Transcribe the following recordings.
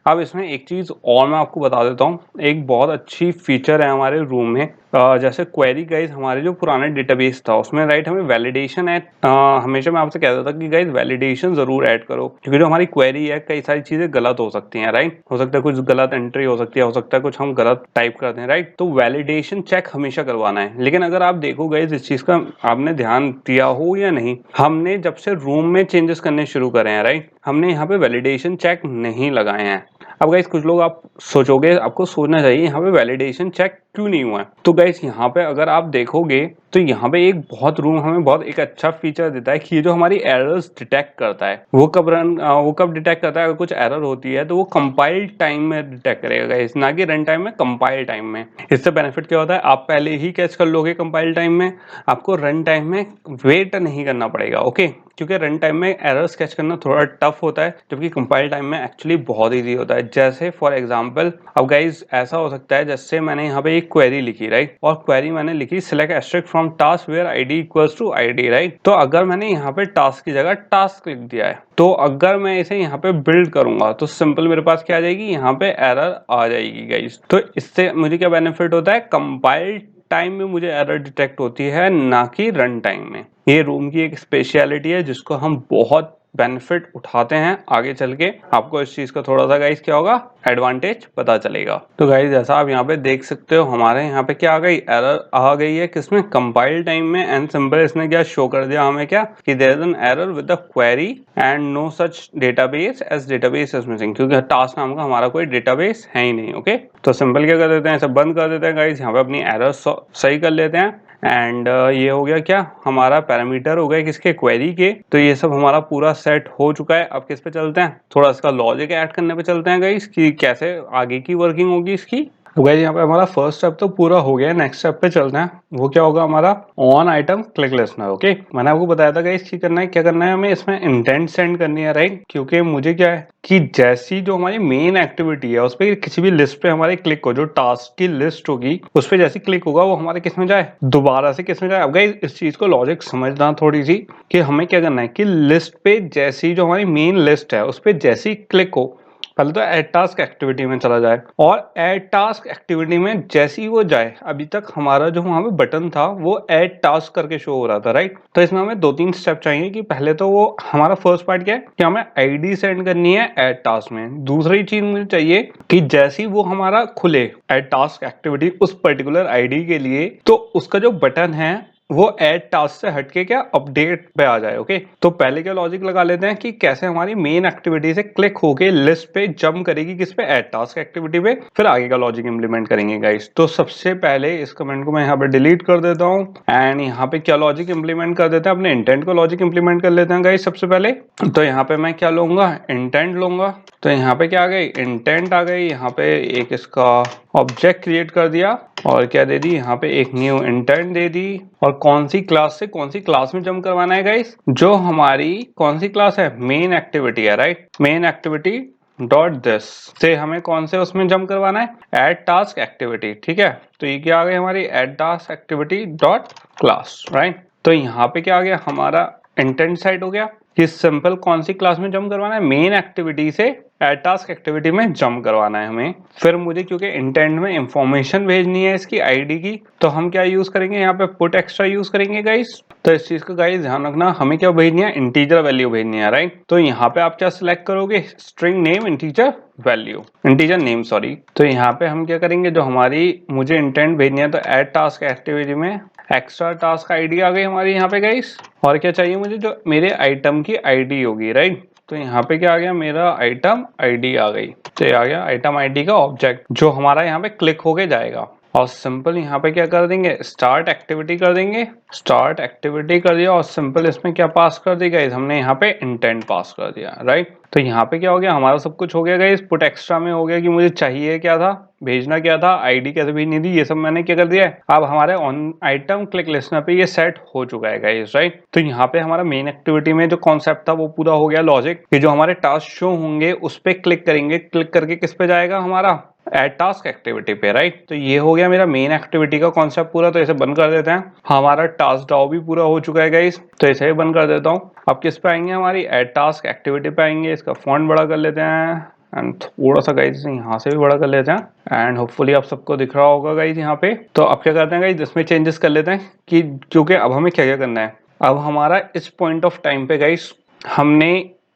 अब इसमें एक चीज़ और मैं आपको बता देता हूँ, एक बहुत अच्छी फीचर है हमारे रूम में। जैसे क्वेरी गाइज हमारे जो पुराने डेटाबेस था उसमें राइट हमें वैलिडेशन ऐड, हमेशा मैं आपसे कहता था कि गाइज वैलिडेशन जरूर ऐड करो, क्योंकि जो हमारी क्वेरी है कई सारी चीजें गलत हो सकती हैं राइट। हो सकता है कुछ गलत एंट्री हो सकती है, हो सकता है कुछ हम गलत टाइप करते हैं राइट। तो वैलिडेशन चेक हमेशा करवाना है। लेकिन अगर आप देखो गाइज इस चीज का आपने ध्यान दिया हो या नहीं, हमने जब से रूम में चेंजेस करने शुरू करे हैं राइट, हमने यहाँ पे वैलिडेशन चेक नहीं लगाए हैं। अब गाइस कुछ लोग आप सोचोगे, आपको सोचना चाहिए यहाँ पे वैलिडेशन चेक क्यों नहीं हुआ है। तो गाइस यहाँ पे अगर आप देखोगे तो यहाँ पे एक बहुत रूम हमें बहुत एक अच्छा फीचर देता है कि ये जो हमारी एरर्स डिटेक्ट करता है वो कब डिटेक्ट करता है। अगर कुछ एरर होती है तो वो कंपाइल टाइम में डिटेक्ट करेगा गाइस, ना कि रन टाइम में, कंपाइल टाइम में। इससे बेनिफिट क्या होता है, आप पहले ही कैच कर लोगे कंपाइल टाइम में, आपको रन टाइम में वेट नहीं करना पड़ेगा। ओके, क्योंकि रन टाइम में एरर स्केच करना थोड़ा टफ होता है, जबकि कंपाइल टाइम में एक्चुअली बहुत इजी होता है। जैसे फॉर एग्जांपल अब गाइज ऐसा हो सकता है, जैसे मैंने यहाँ पे एक क्वेरी लिखी राइट, और क्वेरी मैंने लिखी select asterisk from task where ID equals to ID right. तो अगर मैंने यहाँ पे टास्क की जगह टास्क लिख दिया है, तो अगर मैं इसे यहाँ पे बिल्ड करूंगा तो सिंपल मेरे पास क्या आ जाएगी, यहाँ पे एरर आ जाएगी गाइज। तो इससे मुझे क्या बेनिफिट होता है, कंपाइल टाइम में मुझे एरर डिटेक्ट होती है, ना कि रन टाइम में। ये रूम की एक स्पेशलिटी है जिसको हम बहुत बेनिफिट उठाते हैं। आगे चल के आपको इस चीज का थोड़ा सा गाइस क्या होगा, एडवांटेज पता चलेगा। तो गाइस जैसा आप यहाँ पे देख सकते हो, हमारे यहाँ पे क्या आ गई, एरर आ गई है किसमें, कंपाइल टाइम में। एंड सिंपल इसने क्या शो कर दिया हमें, क्या कि there is an error with the query and no such database as database is missing, क्योंकि टास्क नाम का हमारा कोई डेटाबेस है ही नहीं। ओके, तो सिंपल क्या कर देते हैं, इसे बंद कर देते हैं गाइस, यहाँ पे अपनी एरर सही कर लेते हैं। एंड ये हो गया क्या, हमारा पैरामीटर हो गया किसके, क्वेरी के। तो ये सब हमारा पूरा सेट हो चुका है। अब किस पे चलते हैं, थोड़ा इसका लॉजिक ऐड करने पे चलते हैं गाइस, कि कैसे आगे की वर्किंग होगी इसकी। तो गाइस यहाँ पे हमारा फर्स्ट स्टेप तो पूरा हो गया, नेक्स्ट स्टेप पे चलते हैं। वो क्या होगा हमारा, on item click listener. Okay, मैंने आपको बताया था गाइस करना है, क्या करना है हमें, इसमें इंटेंट सेंड करनी है राइट। क्योंकि मुझे क्या है कि जैसी जो हमारी मेन एक्टिविटी है उस पर किसी भी लिस्ट पे हमारे क्लिक हो, जो टास्क की लिस्ट होगी उस पर जैसी क्लिक होगा वो हमारे किस में जाए, दोबारा से किस में जाए। अब गाइस इस चीज को लॉजिक समझना थोड़ी सी, कि हमें क्या करना है कि लिस्ट पे जैसी जो हमारी मेन लिस्ट है उस पर जैसी क्लिक हो, पहले तो ऐड टास्क एक्टिविटी में चला जाए, और ऐड टास्क एक्टिविटी में जैसे ही वो जाए, अभी तक हमारा जो वहां पे बटन था वो ऐड टास्क करके शो हो रहा था राइट। तो इसमें हमें 2-3 स्टेप चाहिए, कि पहले तो वो हमारा फर्स्ट पार्ट क्या है कि हमें आईडी सेंड करनी है ऐड टास्क में। दूसरी चीज मुझे चाहिए कि जैसे ही वो हमारा खुले ऐड टास्क एक्टिविटी उस पर्टिकुलर आईडी के लिए, तो उसका जो बटन है वो ऐड टास्क से हटके क्या अपडेट पे आ जाए। ओके, तो पहले क्या लॉजिक लगा लेते हैं कि कैसे हमारी मेन एक्टिविटी से क्लिक होके लिस्ट पे जंप करेगी, किस पे, ऐड टास्क एक्टिविटी पे। फिर आगे का लॉजिक इंप्लीमेंट करेंगे गाइस। तो सबसे पहले इस कमेंट को मैं यहाँ पे डिलीट कर देता हूँ, एंड यहाँ पे क्या लॉजिक इंप्लीमेंट कर देते हैं, अपने इंटेंट को लॉजिक इंप्लीमेंट कर लेते हैं गाइस सबसे पहले। तो यहाँ पे मैं क्या लूंगा, इंटेंट लूंगा। तो यहाँ पे क्या आ गई, इंटेंट आ गई। यहाँ पे एक इसका ऑब्जेक्ट क्रिएट कर दिया, और क्या दे दी, यहाँ पे एक न्यू इंटेंट दे दी। और कौन सी क्लास से कौन सी क्लास में जंप करवाना है गाइस, जो हमारी कौन सी क्लास है, मेन एक्टिविटी है right. Main activity dot this से हमें कौन से उसमें जंप करवाना है, ऐड टास्क एक्टिविटी। ठीक है, तो ये क्या आ गई हमारी, add task activity dot class right. तो यहाँ पे क्या आ गया, हमारा इंटेंट साइड हो गया कि सिंपल कौन सी क्लास में जंप करवाना है, मेन एक्टिविटी से ऐड टास्क एक्टिविटी में जंप करवाना है हमें। फिर मुझे क्योंकि इंटेंट में इंफॉर्मेशन भेजनी है इसकी आईडी की, तो हम क्या यूज करेंगे, यहाँ पे पुट एक्स्ट्रा यूज करेंगे गाइस। तो इस चीज का गाइस ध्यान रखना, हमें क्या भेजनी है, इंटीजर वैल्यू भेजनी है राइट। तो यहाँ पे आप क्या सिलेक्ट करोगे, string name integer value, integer name sorry. तो यहाँ पे हम क्या करेंगे, जो हमारी मुझे इंटेंट भेजनी है, तो ऐड टास्क एक्टिविटी में एक्स्ट्रा टास्क आईडी आ गई हमारी यहाँ पे गाइस। और क्या चाहिए मुझे, जो मेरे आइटम की आईडी होगी राइट। तो यहाँ पे क्या आ गया, मेरा आइटम आईडी आ गई। तो ये आ गया आइटम आईडी का ऑब्जेक्ट, जो हमारा यहाँ पे क्लिक होके जाएगा। और सिंपल यहाँ पे क्या कर देंगे, स्टार्ट एक्टिविटी कर देंगे। स्टार्ट एक्टिविटी कर दिया, और सिंपल इसमें क्या पास कर दी गाइस, हमने यहाँ पे इंटेंट पास कर दिया राइट। तो यहाँ पे क्या हो गया, हमारा सब कुछ हो गया गाइस। पुट एक्स्ट्रा में हो गया कि मुझे चाहिए क्या था, भेजना क्या था, आईडी कैसे भेजनी थी, ये सब मैंने क्या कर दिया है। अब हमारे ऑन आइटम क्लिक लिस्टनर पे ये सेट हो चुका है गाइस राइट। तो यहाँ पे हमारा मेन एक्टिविटी में जो कॉन्सेप्ट था वो पूरा हो गया लॉजिक, कि जो हमारे टास्क शो होंगे उस पे क्लिक करेंगे, क्लिक करके किस पे जाएगा, हमारा ऐड टास्क एक्टिविटी पे राइट। तो ये हो गया मेरा मेन एक्टिविटी का कॉन्सेप्ट पूरा। तो इसे बंद कर देते हैं, हमारा टास्क डाउ भी पूरा हो चुका है गाइस। तो इसे भी बंद कर देता हूँ। अब किस पे आएंगे, हमारी ऐड टास्क एक्टिविटी पे आएंगे। इसका फॉन्ट बड़ा कर लेते हैं, एंड थोड़ा सा गाइज यहाँ से भी बड़ा कर लेते हैं एंड होपफुली आप सबको दिख रहा होगा गाइज यहाँ पे। तो अब क्या करते हैं गाइज, इसमें चेंजेस कर लेते हैं कि क्योंकि अब हमें क्या क्या करना है। अब हमारा इस पॉइंट ऑफ टाइम पे गाइज हमने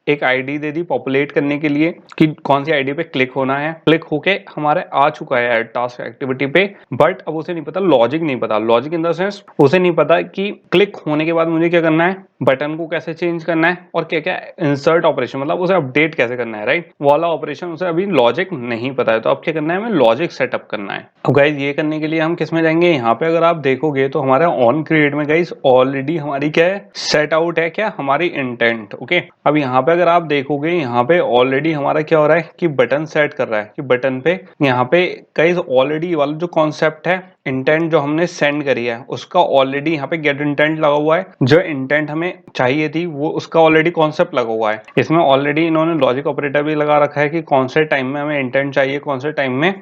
एक आईडी दे दी पॉपुलेट करने के लिए कि कौन सी आईडी पे क्लिक होना है। क्लिक होके हमारे आ चुका है ऐड टास्क एक्टिविटी पे, बट अब उसे नहीं पता, लॉजिक नहीं पता। लॉजिक इन द सेंस उसे नहीं पता कि क्लिक होने के बाद मुझे क्या करना है, बटन को कैसे चेंज करना है और क्या क्या इंसर्ट ऑपरेशन मतलब उसे अपडेट कैसे करना है, राइट। वो वाला ऑपरेशन उसे अभी लॉजिक नहीं पता है। तो अब क्या करना है, हमें लॉजिक सेटअप करना है। अब गाइज ये करने के लिए हम किस में जाएंगे, यहाँ पे अगर आप देखोगे तो हमारा ऑन क्रिएट में गाइज ऑलरेडी हमारी क्या है, सेट आउट है क्या, हमारी इंटेंट। ओके, अब यहाँ पे अगर आप देखोगे यहाँ पे ऑलरेडी हमारा क्या हो रहा है कि बटन सेट कर रहा है कि बटन पे यहाँ पे गाइज ऑलरेडी वाला जो कॉन्सेप्ट है इंटेंट जो हमने सेंड करी है उसका ऑलरेडी यहाँ पे गेट इंटेंट लगा हुआ है। जो इंटेंट हमें चाहिए थी वो उसका ऑलरेडी कॉन्सेप्ट लगा हुआ है। इसमें ऑलरेडी इन्होंने लॉजिक ऑपरेटर भी लगा रखा है कि कौन से टाइम में हमें इंटेंट चाहिए, कौन से टाइम में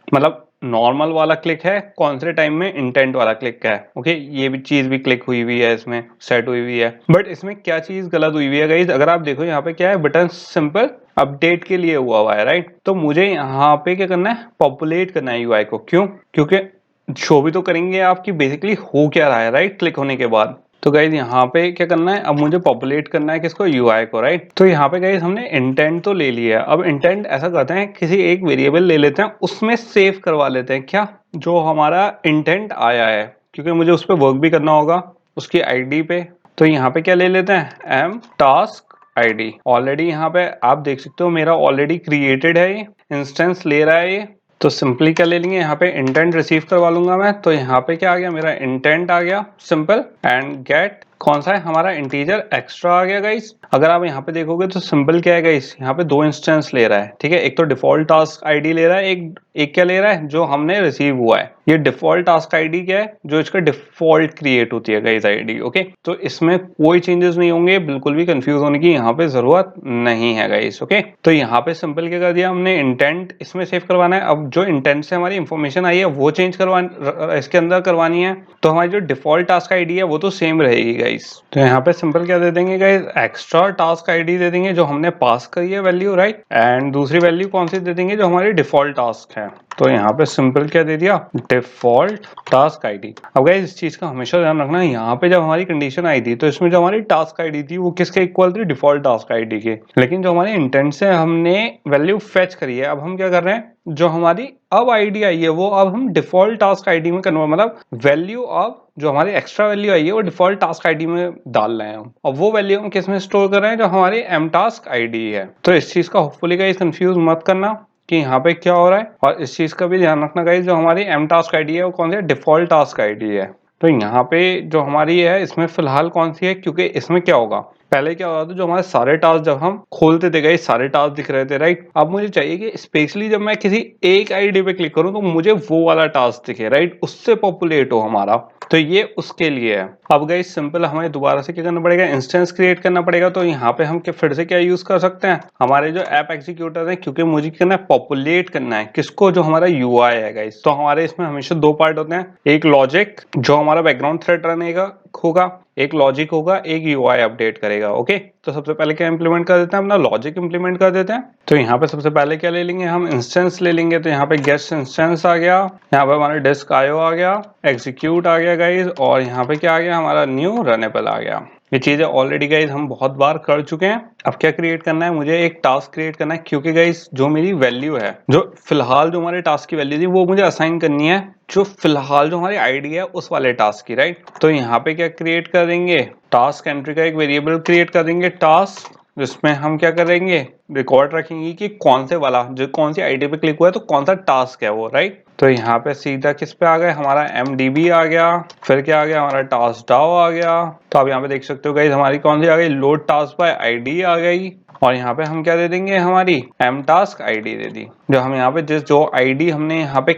मतलब नॉर्मल वाला क्लिक है, कौन से टाइम में इंटेंट वाला क्लिक है। ओके, ये भी चीज भी क्लिक हुई हुई है, इसमें सेट हुई हुई है। बट इसमें क्या चीज गलत हुई हुई है गाइस, अगर आप देखो यहाँ पे क्या है, बटन सिंपल अपडेट के लिए हुआ है, राइट। तो मुझे यहाँ पे क्या करना है, पॉपुलेट करना है यूआई को। क्यों, क्योंकि शो भी तो करेंगे आपकी बेसिकली हो क्या रहा है, राइट, क्लिक होने के बाद। तो गाइज यहाँ पे क्या करना है, अब मुझे पॉपुलेट करना है किसको, यूआई को, राइट। तो यहाँ पे गाइज हमने इंटेंट तो ले लिया है। अब इंटेंट ऐसा करते हैं, किसी एक वेरिएबल ले लेते हैं, उसमें सेव करवा लेते हैं क्या, जो हमारा इंटेंट आया है, क्योंकि मुझे उस पर वर्क भी करना होगा उसकी आईडी पे। तो यहाँ पे क्या ले लेते हैं, एम टास्क आईडी। ऑलरेडी यहाँ पे आप देख सकते हो मेरा ऑलरेडी क्रिएटेड है, ये इंस्टेंस ले रहा है ये। तो सिंपली क्या ले लेंगे, यहाँ पे इंटेंट रिसीव करवा लूंगा मैं। तो यहाँ पे क्या आ गया, मेरा इंटेंट आ गया सिंपल, एंड गेट कौन सा है, हमारा इंटीजर एक्स्ट्रा आ गया गाइस। अगर आप यहाँ पे देखोगे तो सिंपल क्या है गाइस, यहाँ पे दो इंस्टेंस ले रहा है, ठीक है। एक तो डिफॉल्ट टास्क आईडी ले रहा है, एक क्या ले रहा है, जो हमने रिसीव हुआ है। ये डिफॉल्ट टास्क आईडी क्या है, जो इसका डिफॉल्ट क्रिएट होती है गाइस आईडी। ओके, तो इसमें कोई चेंजेस नहीं होंगे, बिल्कुल भी कंफ्यूज होने की यहाँ पे जरूरत नहीं है गाइस। ओके, तो यहाँ पे सिंपल क्या कर दिया हमने, इंटेंट इसमें सेव करवाना है। अब जो इंटेंट से हमारी इंफॉर्मेशन आई है वो चेंज करवानी, इसके अंदर करवानी है। तो हमारी जो डिफॉल्ट टास्क आईडी है वो तो सेम रहेगी गाइस। तो यहाँ पे सिंपल क्या दे देंगे गाइस, एक्स्ट्रा टास्क आईडी दे देंगे जो हमने पास करी है वैल्यू, राइट। एंड दूसरी वैल्यू कौन सी दे देंगे, जो हमारी डिफॉल्ट टास्क है। तो यहाँ पे सिंपल क्या दे दिया, डिफॉल्ट टास्क आईडी। अब गाइस इस चीज का हमेशा ध्यान रखना, यहाँ पे जब हमारी कंडीशन आई थी तो इसमें जो हमारी टास्क आईडी थी वो किसके इक्वल थी, डिफॉल्ट टास्क आईडी के। लेकिन जो हमारे इंटेंट से हमने वैल्यू फेच करी है, अब हम क्या कर रहे हैं, जो हमारी अब आईडी आई है वो अब हम डिफॉल्ट टास्क आईडी में कन्वर्ट, मतलब वैल्यू अब जो हमारी एक्स्ट्रा वैल्यू आई है वो डिफॉल्ट टास्क आईडी में डाल रहे हैं हम। और वो वैल्यू हम किस में स्टोर कर रहे हैं, जो हमारी एम टास्क आईडी है। तो इस चीज का होपफुली गाइस कंफ्यूज मत करना कि यहाँ पे क्या हो रहा है। और इस चीज का भी ध्यान रखना गाइस, जो हमारी एम टास्क आईडी है वो कौन सी है, डिफॉल्ट टास्क आईडी है। तो यहाँ पे जो हमारी है इसमें फिलहाल कौन सी है, क्योंकि इसमें क्या होगा, पहले क्या होता था, जो हमारे सारे टास्क जब हम खोलते थे गाइस सारे टास्क दिख रहे थे, राइट। अब मुझे चाहिए कि स्पेशली जब मैं किसी एक आईडी पे क्लिक करूं तो मुझे वो वाला टास्क दिखे, राइट, उससे पॉपुलेट हो हमारा। तो ये उसके लिए है। अब गाइस सिंपल हमें दोबारा से क्या करना पड़ेगा, इंस्टेंस क्रिएट करना पड़ेगा। तो यहाँ पे हम फिर से क्या यूज कर सकते हैं, हमारे जो ऐप एग्जीक्यूटर है, क्योंकि मुझे क्या करना है, पॉपुलेट करना है किसको, जो हमारा यूआई है गाइस। तो हमारे इसमें हमेशा दो पार्ट होते हैं, एक लॉजिक जो हमारा बैकग्राउंड थ्रेड रन होगा, एक लॉजिक होगा, एक यूआई अपडेट करेगा। ओके, तो सबसे पहले क्या इंप्लीमेंट कर देते हैं, अपना लॉजिक इंप्लीमेंट कर देते हैं। तो यहाँ पे सबसे पहले क्या ले लेंगे, हम इंस्टेंस ले लेंगे। तो यहाँ पे गेस्ट इंस्टेंस आ गया, यहाँ पे हमारा डिस्क आयो आ गया, एग्जीक्यूट आ गया गाइज, और यहाँ पे क्या आ गया, हमारा न्यू रनेबल आ गया। ये चीजें ऑलरेडी गाइज हम बहुत बार कर चुके हैं। अब क्या क्रिएट करना है, मुझे एक टास्क क्रिएट करना है, क्योंकि गाइज जो मेरी वैल्यू है, जो फिलहाल जो हमारे टास्क की वैल्यू थी वो मुझे असाइन करनी है जो फिलहाल जो हमारी आईडी है उस वाले टास्क की, राइट। तो यहाँ पे क्या क्रिएट कर देंगे, टास्क एंट्री का एक वेरिएबल क्रिएट कर देंगे टास्क, जिसमें हम क्या करेंगे, रिकॉर्ड रखेंगे कि कौन से वाला, जो कौन सी आईडी पे क्लिक हुआ है तो कौन सा टास्क है वो, राइट। तो यहाँ पे सीधा किस पे आ गए, हमारा MDB आ गया, फिर क्या आ गया, हमारा टास्क डाओ आ गया। तो आप यहाँ पे देख सकते हो गाइस हमारी कौन सी आ गई, लोड टास्क बाय आईडी आ गई। और यहाँ पे हम क्या दे देंगे, हमारी एम टास्क आईडी दे दी, जो हम यहाँ पे जो आईडी हमने यहाँ पे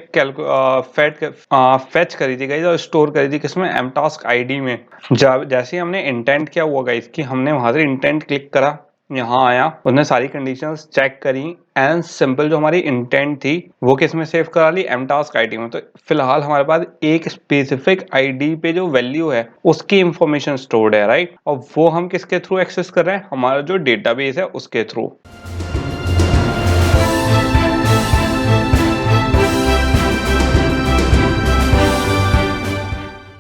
फेच करी थी गाइस और स्टोर करी थी किसमें, एम टास्क आईडी में। जैसे हमने इंटेंट किया हुआ गाइस कि हमने वहां से इंटेंट क्लिक करा, यहाँ आया, उसने सारी कंडीशंस चेक करी, एंड सिंपल जो हमारी इंटेंट थी वो किस में सेव करा ली, एम टास्क आईडी में। तो फिलहाल हमारे पास एक स्पेसिफिक आईडी पे जो वैल्यू है उसकी इंफॉर्मेशन स्टोर्ड है, राइट। और वो हम किसके थ्रू एक्सेस कर रहे हैं, हमारा जो डेटाबेस है उसके थ्रू।